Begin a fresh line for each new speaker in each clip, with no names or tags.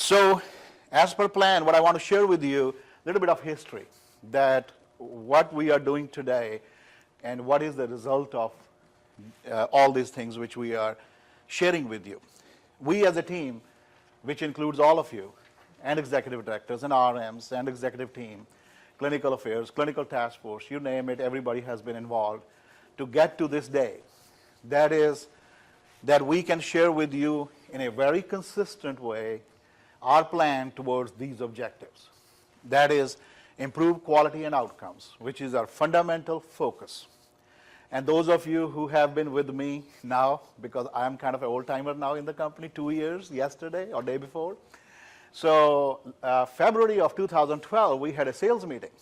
So, as per plan, what I want to share with you, a little bit of history, that what we are doing today and what is the result of all these things which we are sharing with you. We as a team, which includes all of you, and executive directors, and RMs, and executive team, clinical affairs, clinical task force, you name it, everybody has been involved to get to this day. That is, that we can share with you in a very consistent way our plan towards these objectives. That is, improve quality and outcomes, which is our fundamental focus. And those of you who have been with me now, because I'm kind of an old-timer now in the company, 2 years, yesterday or day before. So February of 2012, we had a sales meeting.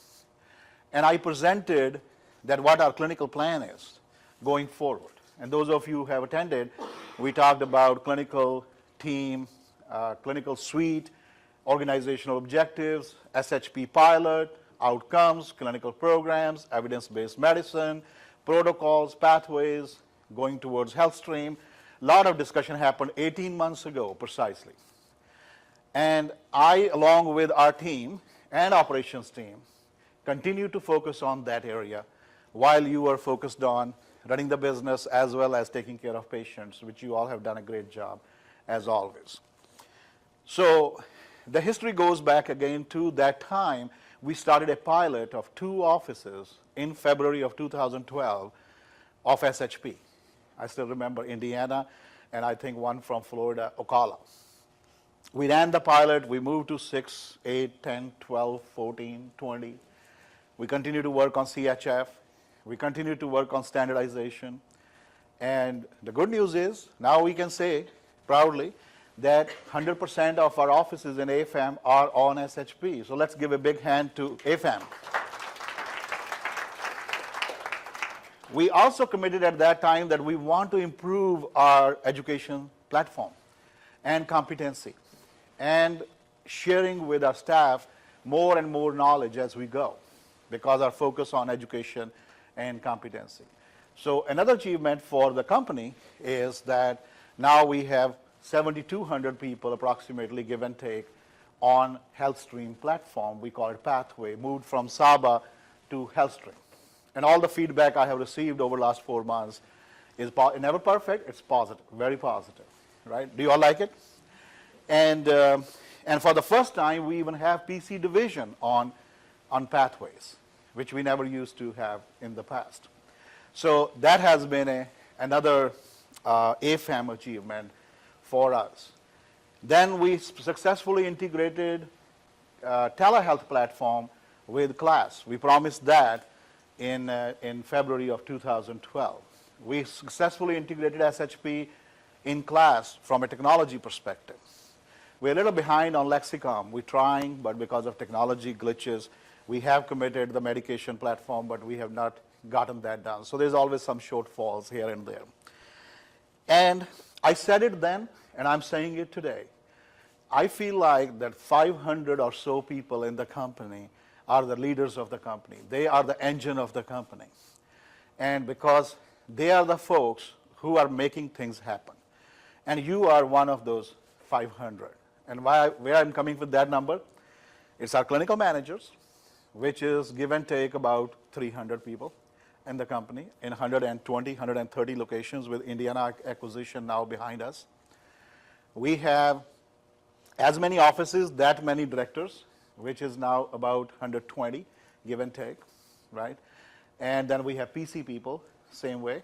And I presented that what our clinical plan is going forward. And those of you who have attended, we talked about clinical team, clinical suite, organizational objectives, SHP pilot, outcomes, clinical programs, evidence-based medicine, protocols, pathways, going towards health stream. A lot of discussion happened 18 months ago, precisely. And I, along with our team and operations team, continue to focus on that area while you are focused on running the business as well as taking care of patients, which you all have done a great job, as always. So the history goes back again to that time. We started a pilot of 2 offices in February of 2012 of SHP. I still remember Indiana, and I think one from Florida, Ocala. We ran the pilot. We moved to 6, 8, 10, 12, 14, 20. We continued to work on CHF. We continued to work on standardization. And the good news is, now we can say proudly that 100% of our offices in AFAM are on SHP. So let's give a big hand to AFAM. We also committed at that time that we want to improve our education platform and competency and sharing with our staff more and more knowledge as we go, because our focus on education and competency. So another achievement for the company is that now we have 7,200 people approximately, give and take, on HealthStream platform. We call it Pathway, moved from Saba to HealthStream. And all the feedback I have received over the last 4 months is never perfect, it's positive, very positive, right? Do you all like it? And for the first time, we even have PC division on Pathways, which we never used to have in the past. So that has been another AFAM achievement for us. Then we successfully integrated telehealth platform with KLAS. We promised that in February of 2012. We successfully integrated SHP in KLAS from a technology perspective. We're a little behind on Lexicom. We're trying, but because of technology glitches, we have committed the medication platform, but we have not gotten that done. So there's always some shortfalls here and there. And I said it then, and I'm saying it today. I feel like that 500 or so people in the company are the leaders of the company. They are the engine of the company. And because they are the folks who are making things happen. And you are one of those 500. And where I'm coming with that number, it's our clinical managers, which is give and take about 300 people in the company in 120, 130 locations with Indiana acquisition now behind us. We have as many offices, that many directors, which is now about 120, give and take, right? And then we have PC people, same way.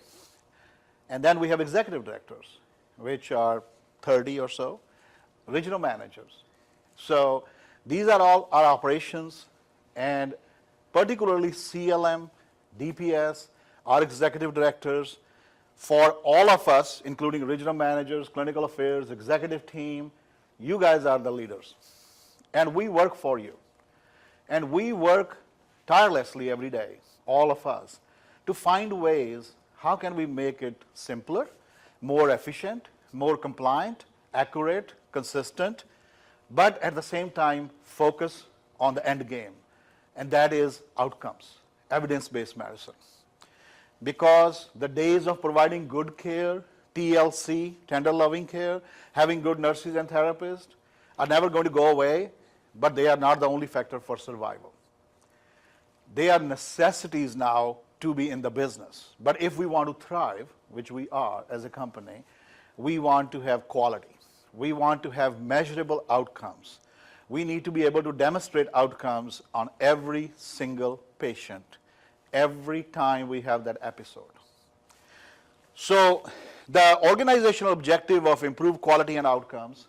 And then we have executive directors, which are 30 or so, regional managers. So these are all our operations, and particularly CLM, DPS, our executive directors, for all of us, including regional managers, clinical affairs, executive team, you guys are the leaders. And we work for you. And we work tirelessly every day, all of us, to find ways, how can we make it simpler, more efficient, more compliant, accurate, consistent, but at the same time, focus on the end game. And that is outcomes, evidence-based medicine. Because the days of providing good care, TLC, tender loving care, having good nurses and therapists, are never going to go away, but they are not the only factor for survival. They are necessities now to be in the business. But if we want to thrive, which we are as a company, we want to have quality. We want to have measurable outcomes. We need to be able to demonstrate outcomes on every single patient, every time we have that episode. So the organizational objective of improved quality and outcomes,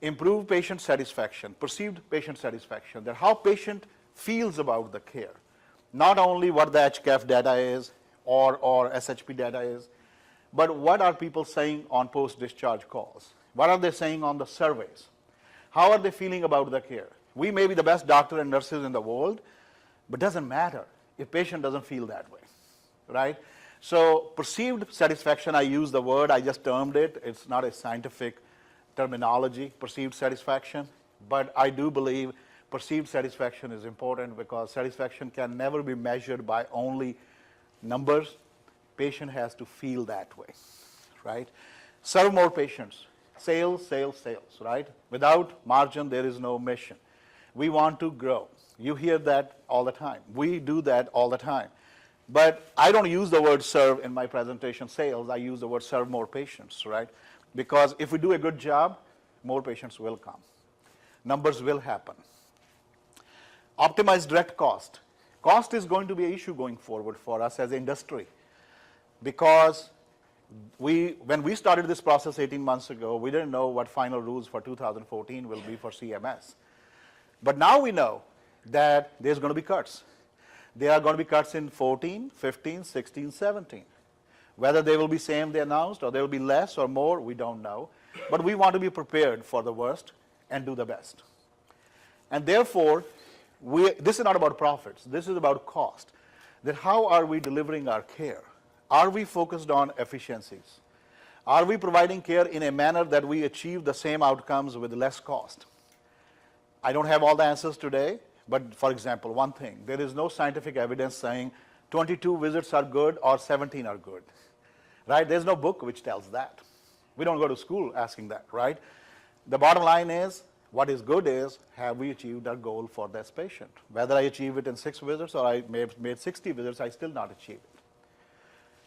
improve patient satisfaction, perceived patient satisfaction, that how patient feels about the care. Not only what the HCAF data is or SHP data is, but what are people saying on post-discharge calls? What are they saying on the surveys? How are they feeling about the care? We may be the best doctor and nurses in the world, but it doesn't matter if patient doesn't feel that way, right? So perceived satisfaction, I use the word, I just termed it. It's not a scientific terminology, perceived satisfaction, but I do believe perceived satisfaction is important because satisfaction can never be measured by only numbers. Patient has to feel that way, right? Serve more patients. Sales, sales, sales, right? Without margin, there is no mission. We want to grow. You hear that all the time. We do that all the time. But I don't use the word serve in my presentation, sales. I use the word serve more patients, right? Because if we do a good job, more patients will come. Numbers will happen. Optimize direct cost. Cost is going to be an issue going forward for us as an industry because when we started this process 18 months ago, we didn't know what final rules for 2014 will be for CMS. But now we know that there's going to be cuts. There are going to be cuts in 14, 15, 16, 17. Whether they will be same they announced or they will be less or more, we don't know. But we want to be prepared for the worst and do the best. And therefore, this is not about profits. This is about cost. That how are we delivering our care? Are we focused on efficiencies? Are we providing care in a manner that we achieve the same outcomes with less cost? I don't have all the answers today, but for example, one thing, there is no scientific evidence saying 22 visits are good or 17 are good, right? There's no book which tells that. We don't go to school asking that, right? The bottom line is, what is good is, have we achieved our goal for this patient? Whether I achieve it in 6 visits or I made 60 visits, I still not achieve it.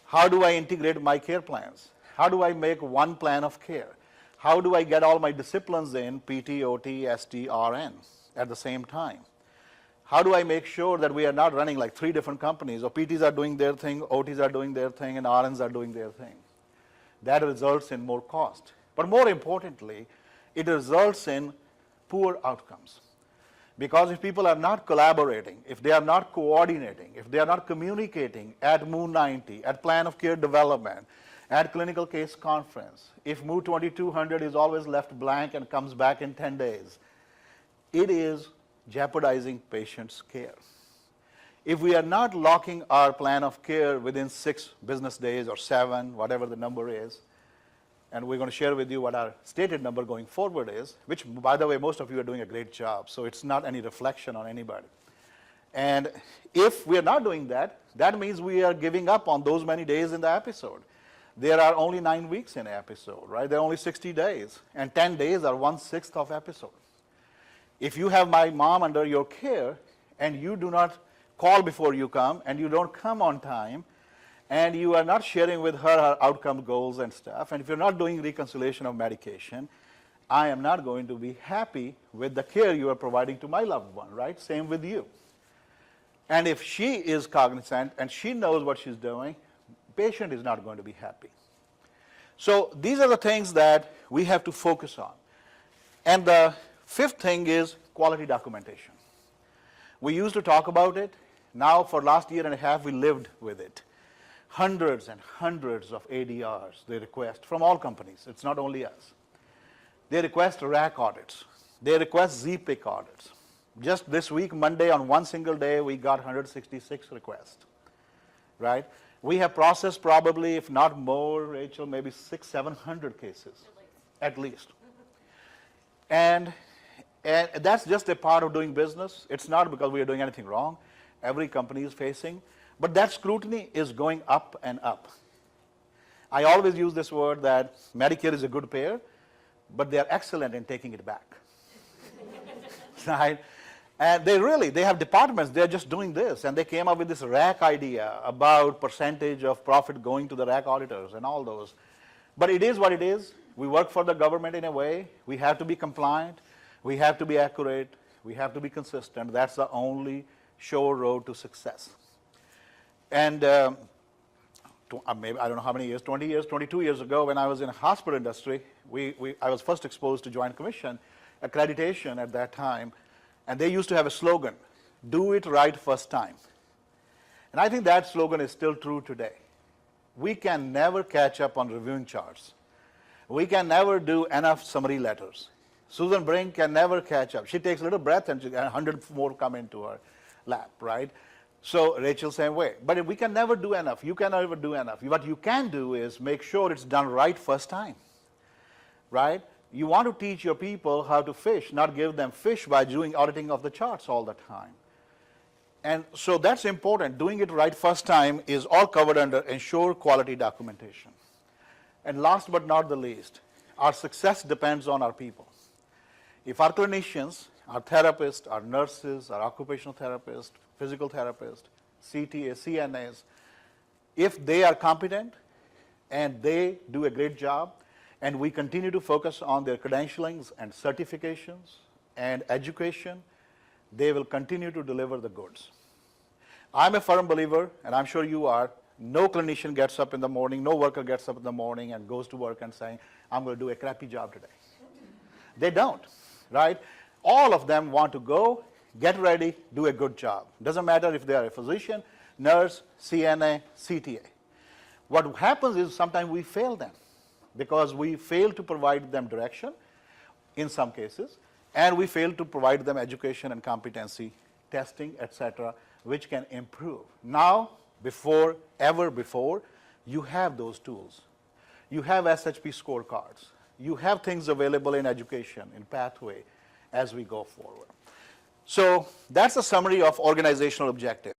How do I integrate my care plans? How do I make one plan of care? How do I get all my disciplines in, PT, OT, ST, RN, at the same time? How do I make sure that we are not running like 3 different companies, or PTs are doing their thing, OTs are doing their thing, and RNs are doing their thing? That results in more cost. But more importantly, it results in poor outcomes. Because if people are not collaborating, if they are not coordinating, if they are not communicating at MOO 90, at plan of care development, at clinical case conference, if MOO 2200 is always left blank and comes back in 10 days, it is jeopardizing patients' care. If we are not locking our plan of care within 6 business days or 7, whatever the number is, and we're going to share with you what our stated number going forward is, which, by the way, most of you are doing a great job, so it's not any reflection on anybody. And if we are not doing that, that means we are giving up on those many days in the episode. There are only 9 weeks in an episode, right? There are only 60 days, and 10 days are 1/6 of episode. If you have my mom under your care, and you do not call before you come, and you don't come on time, and you are not sharing with her outcome goals and stuff, and if you're not doing reconciliation of medication, I am not going to be happy with the care you are providing to my loved one, right? Same with you. And if she is cognizant and she knows what she's doing, patient is not going to be happy. So these are the things that we have to focus on. And the 5th thing is quality documentation. We used to talk about it. Now for last year and a half, we lived with it. Hundreds and hundreds of ADRs they request from all companies. It's not only us. They request RAC audits. They request ZPIC audits. Just this week, Monday, on one single day, we got 166 requests, right? We have processed probably, if not more, Rachel, maybe 600, 700 cases, at least. And that's just a part of doing business. It's not because we are doing anything wrong. Every company is facing. But that scrutiny is going up and up. I always use this word that Medicare is a good payer, but they are excellent in taking it back. right? And they have departments, they're just doing this, and they came up with this rack idea about percentage of profit going to the rack auditors and all those. But it is what it is. We work for the government in a way. We have to be compliant. We have to be accurate. We have to be consistent. That's the only sure road to success. And maybe, I don't know how many years, 20 years, 22 years ago, when I was in the hospital industry, I was first exposed to Joint Commission accreditation at that time, and they used to have a slogan, do it right first time. And I think that slogan is still true today. We can never catch up on reviewing charts. We can never do enough summary letters. Susan Brink can never catch up. She takes a little breath and 100 more come into her lap, right? So Rachel, same way. But we can never do enough. You can never do enough. What you can do is make sure it's done right first time, right? You want to teach your people how to fish, not give them fish by doing auditing of the charts all the time. And so that's important. Doing it right first time is all covered under ensure quality documentation. And last but not the least, our success depends on our people. If our clinicians, our therapists, our nurses, our occupational therapists, physical therapists, CTAs, CNAs, if they are competent and they do a great job, and we continue to focus on their credentialings and certifications and education, they will continue to deliver the goods. I'm a firm believer, and I'm sure you are, no clinician gets up in the morning, no worker gets up in the morning and goes to work and saying, I'm going to do a crappy job today. They don't, right? All of them want to go, get ready, do a good job. Doesn't matter if they are a physician, nurse, CNA, CTA. What happens is sometimes we fail them because we fail to provide them direction in some cases, and we fail to provide them education and competency, testing, etc., which can improve. Now, ever before, you have those tools. You have SHP scorecards. You have things available in education, in pathway, as we go forward. So that's a summary of organizational objectives.